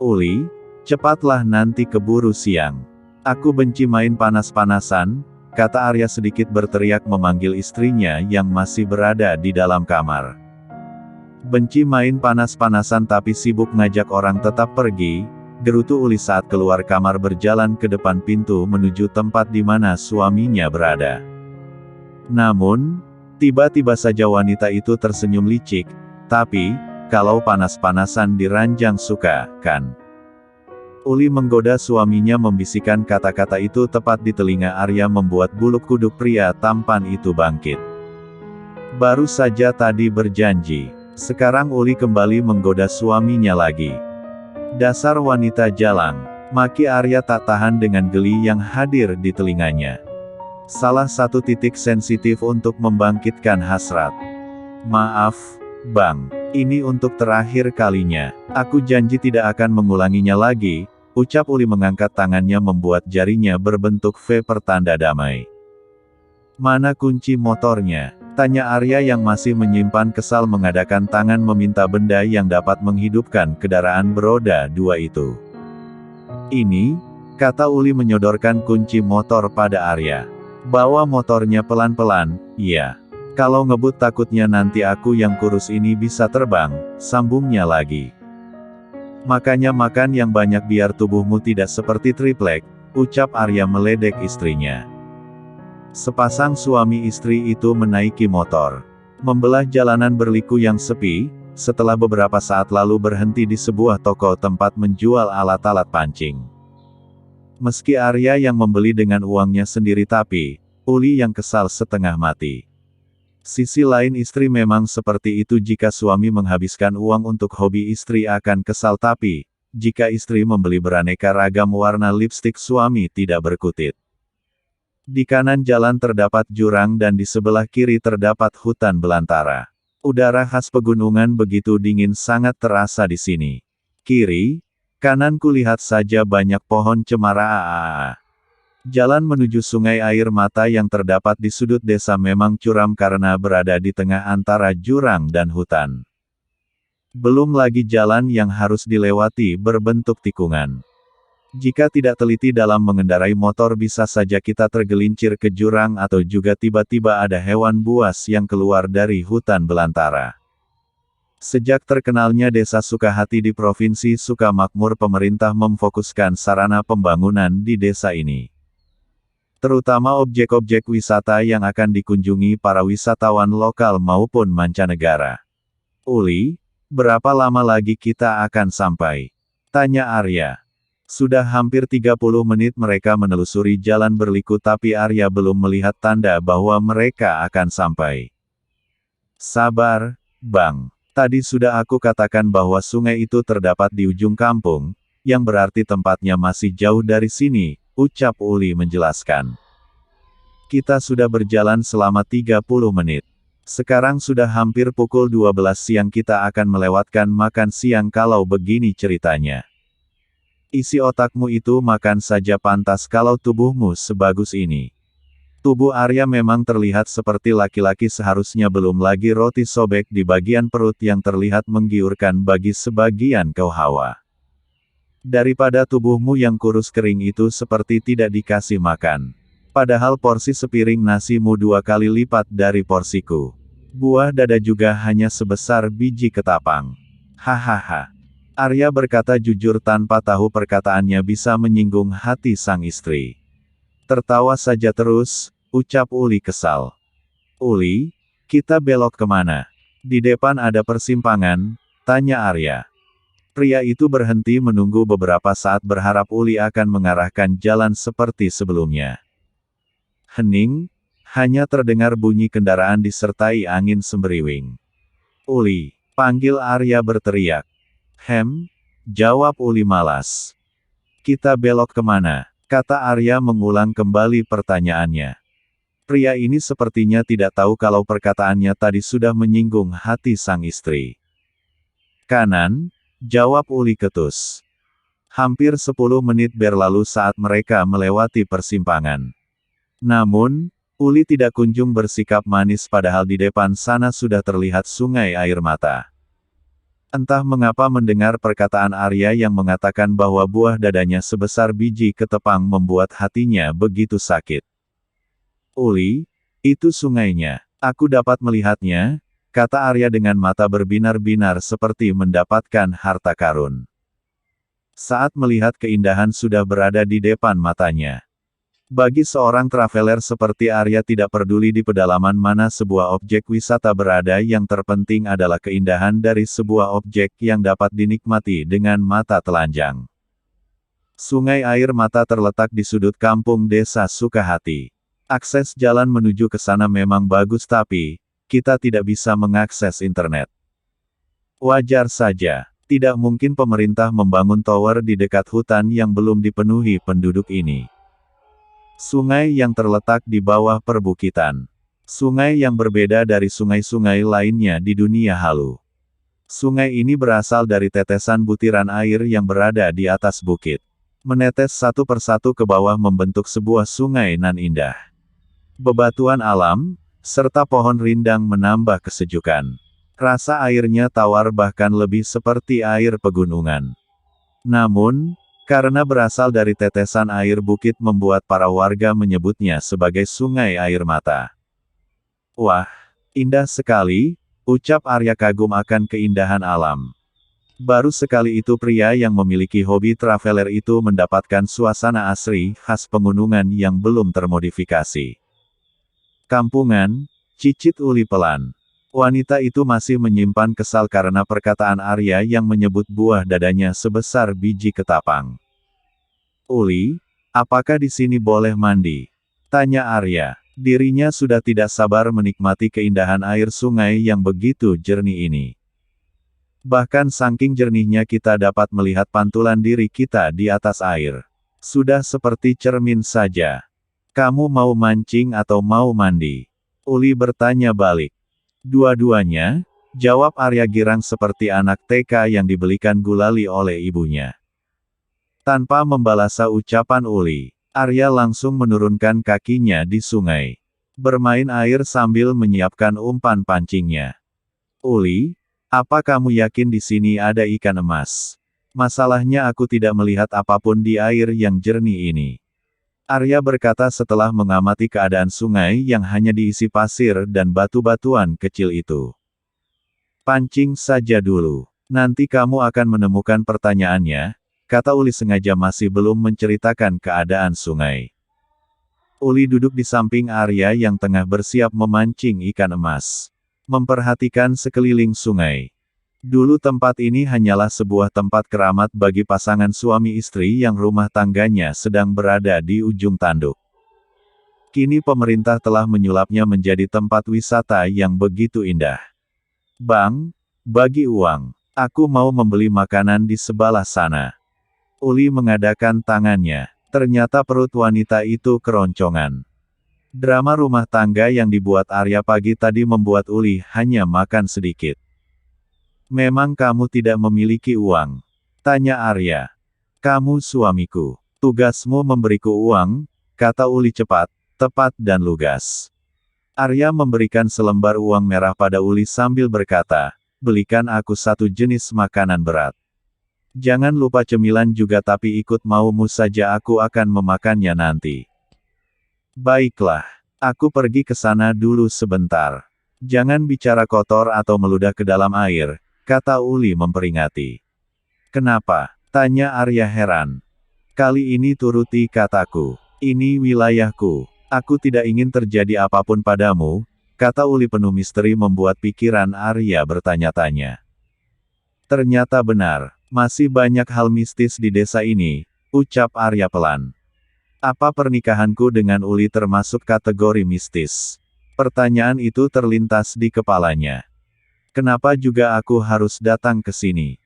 Uli, cepatlah nanti keburu siang. Aku benci main panas-panasan, kata Arya sedikit berteriak memanggil istrinya yang masih berada di dalam kamar. Benci main panas-panasan tapi sibuk ngajak orang tetap pergi, gerutu Uli saat keluar kamar berjalan ke depan pintu menuju tempat di mana suaminya berada. Namun, tiba-tiba saja wanita itu tersenyum licik, tapi, kalau panas-panasan di ranjang suka, kan? Uli menggoda suaminya membisikkan kata-kata itu tepat di telinga Arya membuat bulu kuduk pria tampan itu bangkit. Baru saja tadi berjanji, sekarang Uli kembali menggoda suaminya lagi. Dasar wanita jalang, maki Arya tak tahan dengan geli yang hadir di telinganya. Salah satu titik sensitif untuk membangkitkan hasrat. Maaf, Bang, ini untuk terakhir kalinya. Aku janji tidak akan mengulanginya lagi, ucap Uli mengangkat tangannya membuat jarinya berbentuk V pertanda damai. Mana kunci motornya? Tanya Arya yang masih menyimpan kesal mengadakan tangan meminta benda yang dapat menghidupkan kendaraan beroda dua itu. Ini, kata Uli menyodorkan kunci motor pada Arya. Bawa motornya pelan-pelan, iya. Kalau ngebut takutnya nanti aku yang kurus ini bisa terbang, sambungnya lagi. Makanya makan yang banyak biar tubuhmu tidak seperti triplek, ucap Arya meledek istrinya. Sepasang suami istri itu menaiki motor. Membelah jalanan berliku yang sepi, setelah beberapa saat lalu berhenti di sebuah toko tempat menjual alat-alat pancing. Meski Arya yang membeli dengan uangnya sendiri tapi, Uli yang kesal setengah mati. Sisi lain istri memang seperti itu jika suami menghabiskan uang untuk hobi istri akan kesal tapi, jika istri membeli beraneka ragam warna lipstik suami tidak berkutit. Di kanan jalan terdapat jurang dan di sebelah kiri terdapat hutan belantara. Udara khas pegunungan begitu dingin sangat terasa di sini. Kiri, kanan kulihat saja banyak pohon cemara. Jalan menuju sungai air mata yang terdapat di sudut desa memang curam karena berada di tengah antara jurang dan hutan. Belum lagi jalan yang harus dilewati berbentuk tikungan. Jika tidak teliti dalam mengendarai motor bisa saja kita tergelincir ke jurang atau juga tiba-tiba ada hewan buas yang keluar dari hutan belantara. Sejak terkenalnya Desa Sukahati di Provinsi Sukamakmur, pemerintah memfokuskan sarana pembangunan di desa ini. Terutama objek-objek wisata yang akan dikunjungi para wisatawan lokal maupun mancanegara. Uli, berapa lama lagi kita akan sampai? Tanya Arya. Sudah hampir 30 menit mereka menelusuri jalan berliku tapi Arya belum melihat tanda bahwa mereka akan sampai. Sabar, Bang. Tadi sudah aku katakan bahwa sungai itu terdapat di ujung kampung, yang berarti tempatnya masih jauh dari sini, ucap Uli menjelaskan. Kita sudah berjalan selama 30 menit. Sekarang sudah hampir pukul 12 siang kita akan melewatkan makan siang kalau begini ceritanya. Isi otakmu itu makan saja pantas kalau tubuhmu sebagus ini. Tubuh Arya memang terlihat seperti laki-laki seharusnya belum lagi roti sobek di bagian perut yang terlihat menggiurkan bagi sebagian kaum hawa. Daripada tubuhmu yang kurus kering itu seperti tidak dikasih makan. Padahal porsi sepiring nasimu 2 kali lipat dari porsiku. Buah dada juga hanya sebesar biji ketapang. Hahaha. Arya berkata jujur tanpa tahu perkataannya bisa menyinggung hati sang istri. Tertawa saja terus, ucap Uli kesal. Uli, kita belok kemana? Di depan ada persimpangan, tanya Arya. Pria itu berhenti menunggu beberapa saat berharap Uli akan mengarahkan jalan seperti sebelumnya. Hening, hanya terdengar bunyi kendaraan disertai angin sembriwing. Uli, panggil Arya berteriak. Jawab Uli malas. Kita belok kemana? Kata Arya mengulang kembali pertanyaannya. Pria ini sepertinya tidak tahu kalau perkataannya tadi sudah menyinggung hati sang istri. Kanan, jawab Uli ketus. Hampir 10 menit berlalu saat mereka melewati persimpangan. Namun, Uli tidak kunjung bersikap manis padahal di depan sana sudah terlihat sungai air mata. Entah mengapa mendengar perkataan Arya yang mengatakan bahwa buah dadanya sebesar biji ketapang membuat hatinya begitu sakit. Uli, itu sungainya. Aku dapat melihatnya, kata Arya dengan mata berbinar-binar seperti mendapatkan harta karun. Saat melihat keindahan sudah berada di depan matanya. Bagi seorang traveler seperti Arya tidak peduli di pedalaman mana sebuah objek wisata berada, yang terpenting adalah keindahan dari sebuah objek yang dapat dinikmati dengan mata telanjang. Sungai Air Mata terletak di sudut kampung desa Sukahati. Akses jalan menuju ke sana memang bagus, tapi kita tidak bisa mengakses internet. Wajar saja, tidak mungkin pemerintah membangun tower di dekat hutan yang belum dipenuhi penduduk ini. Sungai yang terletak di bawah perbukitan. Sungai yang berbeda dari sungai-sungai lainnya di dunia halu. Sungai ini berasal dari tetesan butiran air yang berada di atas bukit. Menetes satu persatu ke bawah membentuk sebuah sungai nan indah. Bebatuan alam, serta pohon rindang menambah kesejukan. Rasa airnya tawar, bahkan lebih seperti air pegunungan. Namun, karena berasal dari tetesan air bukit membuat para warga menyebutnya sebagai Sungai Air Mata. Wah, indah sekali, ucap Arya kagum akan keindahan alam. Baru sekali itu pria yang memiliki hobi traveler itu mendapatkan suasana asri khas pegunungan yang belum termodifikasi. Kampungan, cicit Uli pelan. Wanita itu masih menyimpan kesal karena perkataan Arya yang menyebut buah dadanya sebesar biji ketapang. Uli, apakah di sini boleh mandi? Tanya Arya. Dirinya sudah tidak sabar menikmati keindahan air sungai yang begitu jernih ini. Bahkan saking jernihnya kita dapat melihat pantulan diri kita di atas air. Sudah seperti cermin saja. Kamu mau mancing atau mau mandi? Uli bertanya balik. Dua-duanya, jawab Arya girang seperti anak TK yang dibelikan gulali oleh ibunya. Tanpa membalasa ucapan Uli, Arya langsung menurunkan kakinya di sungai. Bermain air sambil menyiapkan umpan pancingnya. Uli, apa kamu yakin di sini ada ikan emas? Masalahnya aku tidak melihat apapun di air yang jernih ini. Arya berkata setelah mengamati keadaan sungai yang hanya diisi pasir dan batu-batuan kecil itu. Pancing saja dulu. Nanti kamu akan menemukan pertanyaannya, kata Uli sengaja masih belum menceritakan keadaan sungai. Uli duduk di samping Arya yang tengah bersiap memancing ikan emas. Memperhatikan sekeliling sungai. Dulu tempat ini hanyalah sebuah tempat keramat bagi pasangan suami istri yang rumah tangganya sedang berada di ujung tanduk. Kini pemerintah telah menyulapnya menjadi tempat wisata yang begitu indah. Bang, bagi uang. Aku mau membeli makanan di sebelah sana. Uli mengadakan tangannya. Ternyata perut wanita itu keroncongan. Drama rumah tangga yang dibuat Arya pagi tadi membuat Uli hanya makan sedikit. Memang kamu tidak memiliki uang? Tanya Arya. Kamu suamiku. Tugasmu memberiku uang, kata Uli cepat, tepat dan lugas. Arya memberikan selembar uang merah pada Uli sambil berkata, belikan aku satu jenis makanan berat. Jangan lupa cemilan juga, tapi ikut maumu saja, aku akan memakannya nanti. Baiklah, aku pergi ke sana dulu sebentar. Jangan bicara kotor atau meludah ke dalam air, kata Uli memperingati. Kenapa? Tanya Arya heran. Kali ini turuti kataku. Ini wilayahku. Aku tidak ingin terjadi apapun padamu, kata Uli penuh misteri membuat pikiran Arya bertanya-tanya. Ternyata benar, masih banyak hal mistis di desa ini, ucap Arya pelan. Apa pernikahanku dengan Uli termasuk kategori mistis? Pertanyaan itu terlintas di kepalanya. Kenapa juga aku harus datang ke sini?